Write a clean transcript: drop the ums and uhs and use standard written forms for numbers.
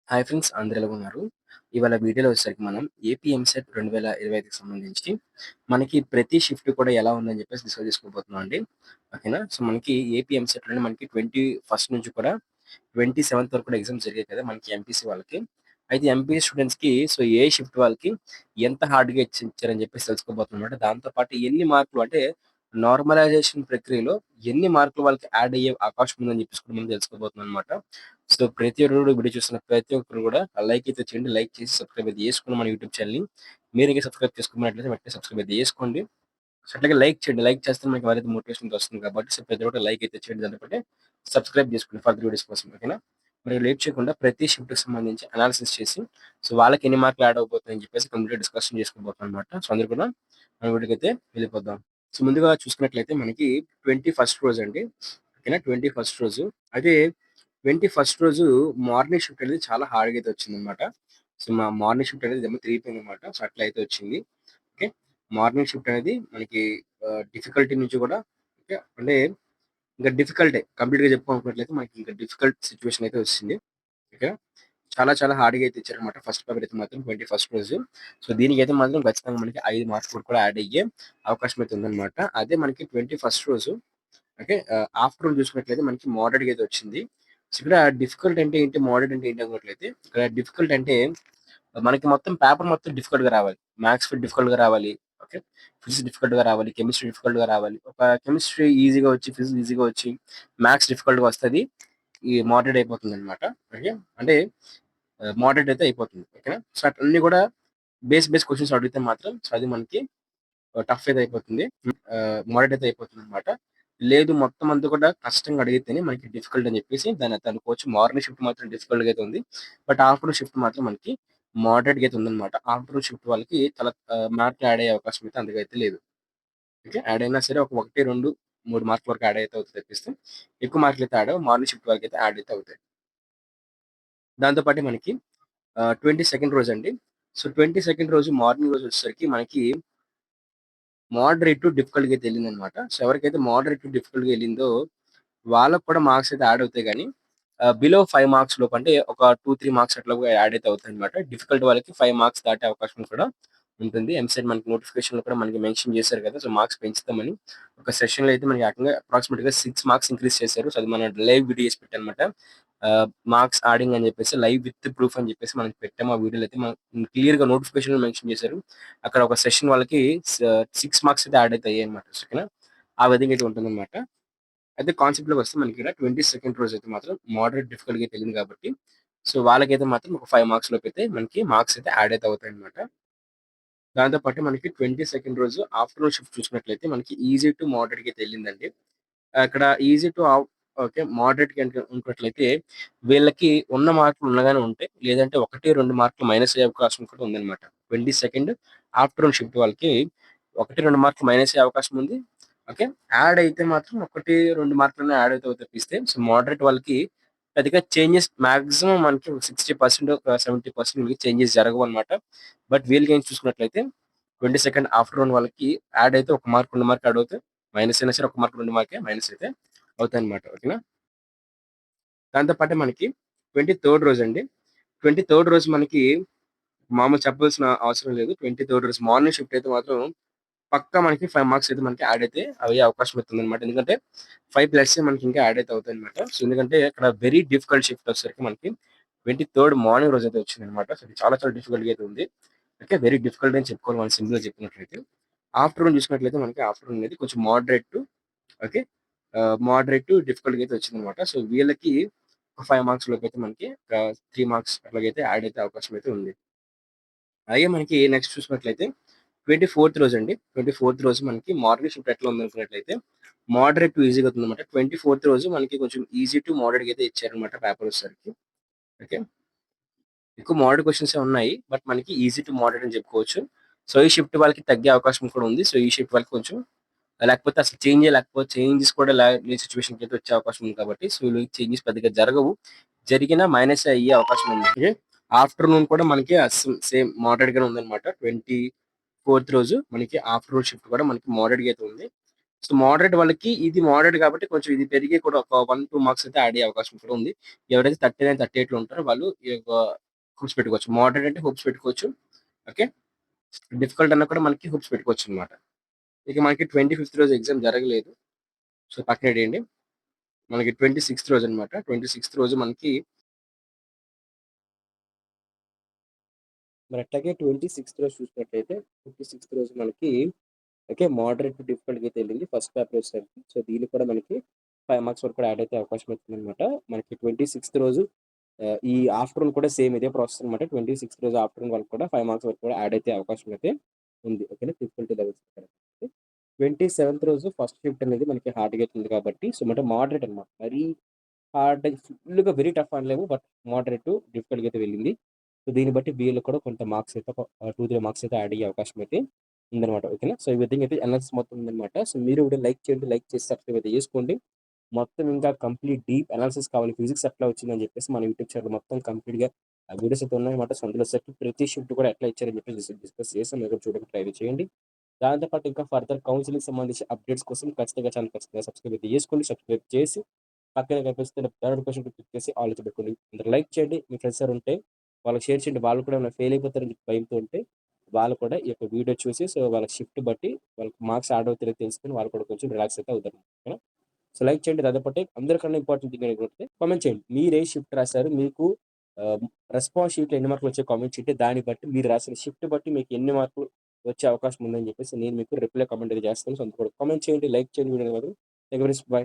Hi friends, అందరూ ఎలా ఉన్నారు? ఇవాళ వీడియోలో వచ్చేసరికి మనం ఏపీ ఎంసెట్ 2025కి సంబంధించి మనకి ప్రతి షిఫ్ట్ కూడా ఎలా ఉందని చెప్పేసి డిస్కస్ చేసుకోబోతున్నాం అండి. ఓకేనా? సో, మనకి ఏపీ ఎంసెట్‌లోనే మనకి 21 నుంచి కూడా 27 వరకు కూడా ఎగ్జామ్స్ జరిగాయి కదా! మనకి ఎంపీసీ వాళ్ళకి. అయితే ఎంపీసీ స్టూడెంట్స్‌కి సో, ఏ షిఫ్ట్ వాళ్ళకి ఎంత హార్డ్‌గా ఇచ్చారని చెప్పేసి తెలుసుకోబోతున్నామన్నమాట. దాంతో పాటు ఎన్ని మార్కులు అంటే నార్మలైజేషన్ ప్రక్రియలో ఎన్ని మార్కులు వాళ్ళకి యాడ్ అయ్యే అవకాశం ఉందని చెప్పేసి కూడా మనం తెలుసుకోబోతున్నాం అన్నమాట. సో, ప్రతి ఒక్కరు వీడియో చూస్తున్న ప్రతి ఒక్కరు కూడా లైక్ అయితే చేయండి. లైక్ చేసి సబ్స్క్రైబ్ అయితే చేసుకోండి మన యూట్యూబ్ ఛానెల్‌ని. మీరు ఇంకా సబ్స్క్రైబ్ చేసుకోమన్నట్లయితే వెంటనే సబ్స్క్రైబ్ అయితే చేసుకోండి. సో, అట్లాగే లైక్ చేయండి. లైక్ చేస్తే మనకి మరింత మోటివేషన్ వస్తుంది కాబట్టి సో, ప్రతి ఒక్కరు లైక్ అయితే చేయండి. దాంతో పాటే సబ్స్క్రైబ్ చేసుకోండి ఫర్దర్ వీడియోస్ కోసం. ఓకేనా? మరి లేట్ చేయకుండా ప్రతి షిఫ్ట్‌కి సంబంధించి అనాలిసిస్ చేసి సో, వాళ్ళకి ఎన్ని మార్కులు యాడ్ అవబోతున్నాయని చెప్పేసి కంప్లీట్‌గా డిస్కషన్ చేసుకోబోతున్నాం అన్నమాట. సో, అందరూ కూడా మన వీడియోకైతే వెళ్ళిపోదాం. సో, ముందుగా చూసుకున్నట్లయితే మనకి 21 రోజండి. ఓకేనా? 21 రోజు. అయితే 21 రోజు మార్నింగ్ షిఫ్ట్ అనేది చాలా హార్డ్‌గా అయితే వచ్చిందనమాట. సో, మా మార్నింగ్ షిఫ్ట్ అనేది దెబ్బ తిరిగిపోయిందనమాట. సో, అట్లా అయితే వచ్చింది. ఓకే. మార్నింగ్ షిఫ్ట్ అనేది మనకి డిఫికల్టీ నుంచి కూడా ఓకే. అంటే ఇంకా డిఫికల్టే. కంప్లీట్‌గా చెప్పుకోవాలనుకున్నట్లయితే మనకి ఇంకా డిఫికల్ట్ సిట్యుయేషన్ అయితే వచ్చింది. ఓకే. చాలా చాలా హార్డ్‌గా అయితే ఇచ్చారనమాట. ఫస్ట్ పేపర్ అయితే మాత్రం 21 రోజు. సో, దీనికైతే మాత్రం ఖచ్చితంగా మనకి 5 మార్క్స్ కూడా యాడ్ అయ్యే అవకాశం అయితే ఉందనమాట. అదే మనకి 21 రోజు ఓకే. ఆఫ్టర్‌నూన్ చూసుకున్నట్లయితే మనకి మోడరేట్‌గా అయితే వచ్చింది. సో, ఇక్కడ డిఫికల్ట్ అంటే ఏంటి? మోడరేట్ అంటే ఏంటి అనుకున్నట్లయితే ఇక్కడ డిఫికల్ట్ అంటే మనకి మొత్తం పేపర్ మొత్తం డిఫికల్ట్‌గా రావాలి. మ్యాథ్స్ డిఫికల్ట్‌గా రావాలి. ఓకే. ఫిజిక్స్ డిఫికల్ట్‌గా రావాలి. కెమిస్ట్రీ డిఫికల్ట్‌గా రావాలి. ఒక కెమిస్ట్రీ ఈజీగా వచ్చి, ఫిజిక్స్ ఈజీగా వచ్చి, మ్యాథ్స్ డిఫికల్ట్‌గా వస్తది. ఈ మోడరేట్ అయిపోతుందన్నమాట. ఓకే. అంటే మోడరేట్ అయితే అయిపోతుంది. ఓకేనా? సో, అన్నీ కూడా బేస్ క్వెషన్స్ అడిగితే మాత్రం సో, అది మనకి టఫ్ అయితే అయిపోతుంది. మోడరేట్ అయితే అయిపోతుందన్నమాట. లేదు మొత్తం అంతా కూడా కష్టంగా అడిగితేనే మనకి డిఫికల్ట్ అని చెప్పేసి దాన్ని అయితే అనుకోవచ్చు. మార్నింగ్ షిఫ్ట్ మాత్రం డిఫికల్ట్‌గా అయితే ఉంది. బట్ ఆఫ్టర్‌నూన్ షిఫ్ట్ మాత్రం మనకి మోడరేట్‌గా అయితే ఉందన్నమాట. ఆఫ్టర్‌నూన్ షిఫ్ట్ వాళ్ళకి చాలా మార్కులు యాడ్ అయ్యే అవకాశం అయితే అంతగా అయితే లేదు. ఓకే. యాడ్ అయినా సరే ఒక 1, 2, 3 మార్కుల వరకు యాడ్ అయితే అవుతాయి తప్పిస్తే ఎక్కువ మార్కులు అయితే యాడ్ అవ్వవు. మార్నింగ్ షిఫ్ట్ వరకైతే యాడ్ అయితే అవుతాయి. దాంతో పాటు మనకి 22 రోజండి. సో, 22 రోజు మార్నింగ్ రోజు వచ్చేసరికి మనకి మోడరేట్ టు డిఫికల్ట్‌గా అయితే ఎళ్ళిందనమాట. సో, ఎవరికైతే మోడరేట్ టు డిఫికల్ట్‌గా ఎళ్ళిందో వాళ్ళకి కూడా మార్క్స్ అయితే యాడ్ అవుతాయి గానీ బిలో 5 మార్క్స్ లోపు అంటే ఒక 2, 3 మార్క్స్ అట్లా యాడ్ అయితే అవుతాయన్నమాట. డిఫికల్ట్ వాళ్ళకి 5 మార్క్స్ దాటే అవకాశం కూడా ఉంటుంది. ఎంసెట్ మనకి నోటిఫికేషన్‌లో కూడా మనకి మెన్షన్ చేశారు కదా! సో, మార్క్స్ పెంచుతామని. ఒక సెషన్‌లో అయితే మనకి ఏకంగా అప్రాక్సిమేట్‌గా 6 మార్క్స్ ఇంక్రీజ్ చేశారు. సో, అది మన లైవ్ వీడియో చేసి పెట్టానన్నమాట. మార్క్స్ యాడింగ్ అని చెప్పేసి లైవ్ విత్ ప్రూఫ్ అని చెప్పేసి మనం పెట్టాము. ఆ వీడియోలో అయితే మనం క్లియర్‌గా నోటిఫికేషన్‌లో మెన్షన్ చేశారు. అక్కడ ఒక సెషన్ వాళ్ళకి 6 మార్క్స్ అయితే యాడ్ అయితే అయ్యాయన్నమాట. ఓకేనా? ఆ విధంగా అయితే ఉంటుందన్నమాట. అయితే కాన్సెప్ట్‌లోకొస్తే మనకిక్కడ 22nd రోజైతే మాత్రం మోడరేట్ డిఫికల్ట్‌గా అయితే ఎళ్ళింది కాబట్టి, సో, వాళ్ళకైతే మాత్రం ఒక 5 మార్క్స్ లోపైతే మనకి మార్క్స్ అయితే యాడ్ అయితే అవుతాయన్నమాట. దాంతో పాటు మనకి 22nd రోజు ఆఫ్టర్‌నూన్ షిఫ్ట్ చూసుకున్నట్లయితే మనకి ఈజీ టు మోడరేట్‌గా అయితే ఎళ్ళిందండి. అక్కడ ఈజీ టు ఓకే. మోడరేట్‌గా అనుకున్నట్లయితే వీళ్ళకి ఉన్న మార్కులు ఉన్నగానే ఉంటాయి. లేదంటే 1, 2 మార్కులు మైనస్ అయ్యే అవకాశం కూడా ఉందన్నమాట. 22nd ఆఫ్టర్‌నూన్ షిఫ్ట్ వాళ్ళకి 1, 2 మార్కులు మైనస్ అయ్యే అవకాశం ఉంది. ఓకే. యాడ్ అయితే మాత్రం 1, 2 మార్కులనే యాడ్ అవుతాయి తప్పిస్తే సో, మోడరేట్ వాళ్ళకి పెద్దగా చేంజెస్ మాక్సిమం మనకి 60% ఒక 70% వీళ్ళకి చేంజెస్ జరగవన్నమాట. బట్ వీళ్ళకేం చూసుకున్నట్లయితే 22nd ఆఫ్టర్‌నూన్ వాళ్ళకి యాడ్ అయితే 1 మార్క్, 2 మార్క్ యాడ్ అవుతాయి. మైనస్ అయినా సరే 1 మార్క్, 2 మార్కే మైనస్ అయితే అవుతాయన్నమాట. ఓకేనా? దాంతో పాటే మనకి 23 రోజండి. 23 రోజు మనకి మామూలు చెప్పాల్సిన అవసరం లేదు. 23 రోజు మార్నింగ్ షిఫ్ట్ అయితే మాత్రం పక్కా మనకి 5 మార్క్స్ అయితే మనకి యాడ్ అయితే అయ్యే అవకాశం అయితే ఉందన్నమాట. ఎందుకంటే 5 ప్లస్సే మనకి ఇంకా యాడ్ అయితే అవుతాయన్నమాట. సో, ఎందుకంటే అక్కడ వెరీ డిఫికల్ట్ షిఫ్ట్ వచ్చేసరికి మనకి 23 మార్నింగ్ రోజైతే వచ్చిందన్నమాట. సో, ఇది చాలా చాలా డిఫికల్ట్‌గా అయితే ఉంది. ఓకే. వెరీ డిఫికల్ట్ అని చెప్పుకోవాలి మనం సింపుల్‌గా చెప్పినట్లయితే. ఆఫ్టర్‌నూన్ చూసుకున్నట్లయితే మనకి ఆఫ్టర్‌నూన్ అనేది కొంచెం moderate to okay. Moderate to డిఫికల్ట్‌గా అయితే వచ్చిందన్నమాట. సో, వీళ్ళకి ఒక 5 మార్క్స్ లోపైతే మనకి ఒక 3 మార్క్స్ అట్లాగైతే యాడ్ అయితే అవకాశం అయితే ఉంది. అలాగే మనకి నెక్స్ట్ చూసినట్లయితే 24థ్ రోజండి. 24థ్ రోజు మనకి మార్నింగ్ షిఫ్ట్ ఎట్లా ఉందనుకున్నట్లయితే మోడరేట్ టు ఈజీగా అవుతుందన్నమాట. 24థ్ రోజు మనకి కొంచెం ఈజీ టు మోడరేట్‌గా అయితే ఇచ్చారన్నమాట పేపర్ వచ్చేసరికి. ఓకే. ఎక్కువ మోడరేట్ క్వెషన్సే ఉన్నాయి. బట్ మనకి ఈజీ టు మోడరేట్ అని చెప్పుకోవచ్చు. సో, ఈ షిఫ్ట్ వాళ్ళకి తగ్గే అవకాశం కూడా ఉంది. సో, ఈ షిఫ్ట్ వాళ్ళకి కొంచెం లేకపోతే అసలు చేంజే లేకపోతే చేంజెస్ కూడా లేని సిట్యుయేషన్‌కి అయితే వచ్చే అవకాశం ఉంది కాబట్టి, సో, వీళ్ళకి చేంజెస్ పెద్దగా జరగవు. జరిగినా మైనసే అయ్యే అవకాశం ఉంది. ఓకే. ఆఫ్టర్‌నూన్ కూడా మనకి సేమ్ మోడరేట్‌గానే ఉందన్నమాట. 24థ్ రోజు మనకి ఆఫ్టర్‌నూన్ షిఫ్ట్ కూడా మనకి మోడరేట్‌గా అయితే ఉంది. సో, మోడరేట్ వాళ్ళకి ఇది మోడరేట్ కాబట్టి కొంచెం ఇది పెరిగి కూడా ఒక 1, 2 మార్క్స్ అయితే యాడ్ అయ్యే అవకాశం కూడా ఉంది. ఎవరైతే 39, 38లో ఉంటారో వాళ్ళు ఈ యొక్క హోప్స్ పెట్టుకోవచ్చు. మోడరేట్ అంటే హోప్స్ పెట్టుకోవచ్చు. ఓకే. డిఫికల్ట్ అన్నా కూడా మనకి హోప్స్ పెట్టుకోవచ్చనమాట. ఇక మనకి 25థ్ రోజు ఎగ్జామ్ జరగలేదు. సో, పక్కనెడేయండి. మనకి 26థ్ రోజనమాట. 26థ్ రోజు మనకి మరి అట్లాగే 26థ్ రోజు చూసినట్లయితే 26థ్ రోజు మనకి ఓకే. మోడరేట్ టు డిఫికల్ట్‌గా అయితే ఎళ్ళింది. ఫస్ట్ పేపర్ వచ్చేసరికి. సో, దీనికి కూడా మనకి 5 మార్క్స్ వరకు కూడా యాడ్ అయితే అవకాశం ఉంటుందనమాట. మనకి 26థ్ రోజు ఈ ఆఫ్టర్‌నూన్ కూడా సేమ్ ఇదే ప్రాసెస్ అనమాట. 26థ్ రోజు ఆఫ్టర్‌నూన్ వరకు కూడా 5 మార్క్స్ వరకు కూడా యాడ్ అయితే అవకాశం అయితే ఉంది. ఓకేనా. డిఫికల్టీ లెవెల్స్ ఇక్కడ. 27థ్ రోజు ఫస్ట్ షిఫ్ట్ అనేది మనకి హార్డ్‌గా అయితే ఉంది కాబట్టి సో, అంటే మోడరేట్ అనమాట. మరీ హార్డ్ ఫుల్‌గా వెరీ టఫ్ అనలేము. బట్ మోడరేట్ టు డిఫికల్ట్‌గా అయితే వెళ్ళింది. సో, దీన్ని బట్టి వీళ్ళకి కూడా కొంత మార్క్స్ అయితే ఒక 2, 3 మార్క్స్ అయితే యాడ్ అయ్యే అవకాశం అయితే ఉందనమాట. ఓకేనా. సో, ఈ విధంగా అయితే అనాలిసిస్ మొత్తం ఉందనమాట. సో, మీరు వీడియో లైక్ చేయండి. లైక్ చేసి సబ్స్క్రైబ్ అయితే చేసుకోండి. మొత్తం ఇంకా కంప్లీట్ డీప్ అనాలిసిస్ కావాలి. ఫిజిక్స్ ఎట్లా వచ్చిందని చెప్పేసి మన యూట్యూబ్ ఛానెల్ మొత్తం కంప్లీట్‌గా ఆ వీడియోస్ అయితే ఉన్నాయన్నమాట. సో, అందులో సెట్ ప్రతి షిఫ్ట్ కూడా ఎట్లా ఇచ్చారని చెప్పేసి డిస్కస్ చేసాం. మీరు కూడా చూడడానికి ట్రై చేయండి. దాంతో పాటు ఇంకా ఫర్దర్ కౌన్సెలింగ్‌కి సంబంధించి అప్డేట్స్ కోసం ఖచ్చితంగా సబ్స్క్రైబ్ అయితే చేసుకోండి. సబ్స్క్రైబ్ చేసి పక్కన కనిపిస్తున్న బెల్ నోటిఫికేషన్ క్లిక్ చేసి ఆల్ అయితే పెట్టుకోండి. అందరూ లైక్ చేయండి. మీ ఫ్రెండ్స్ ఎవరైనా ఉంటే వాళ్ళకి షేర్ చేయండి. వాళ్ళు కూడా ఏమైనా ఫెయిల్ అయిపోతారని చెప్పి భయంతో ఉంటే వాళ్ళు కూడా ఈ యొక్క వీడియో చూసి సో, వాళ్ళ షిఫ్ట్ బట్టి వాళ్ళకి మార్క్స్ యాడ్ అవుతాయో తెలుసుకొని వాళ్ళు కూడా కొంచెం రిలాక్స్ అయితే అవుతారు. ఓకేనా. సో, లైక్ చేయండి. దాంతో పాటు అందరికన్నా ఇంపార్టెంట్ థింగ్ ఏంటంటే కామెంట్ చేయండి. మీరు ఏ షిఫ్ట్ రాసారు? మీకు ఆహ్, రెస్పాన్స్ షీట్‌లో ఎన్ని మార్కులు వచ్చాయో కామెంట్ చేయండి. దాన్ని బట్టి మీరు రాసిన షిఫ్ట్ బట్టి మీకు ఎన్ని మార్కులు వచ్చే అవకాశం ఉందని చెప్పేసి నేను మీకు రిప్లై కామెంట్ అయితే చేస్తాను. సో, అందుకు కూడా కామెంట్ చేయండి. లైక్ చేయండి వీడియోని మాత్రం. Thank you friends. బై.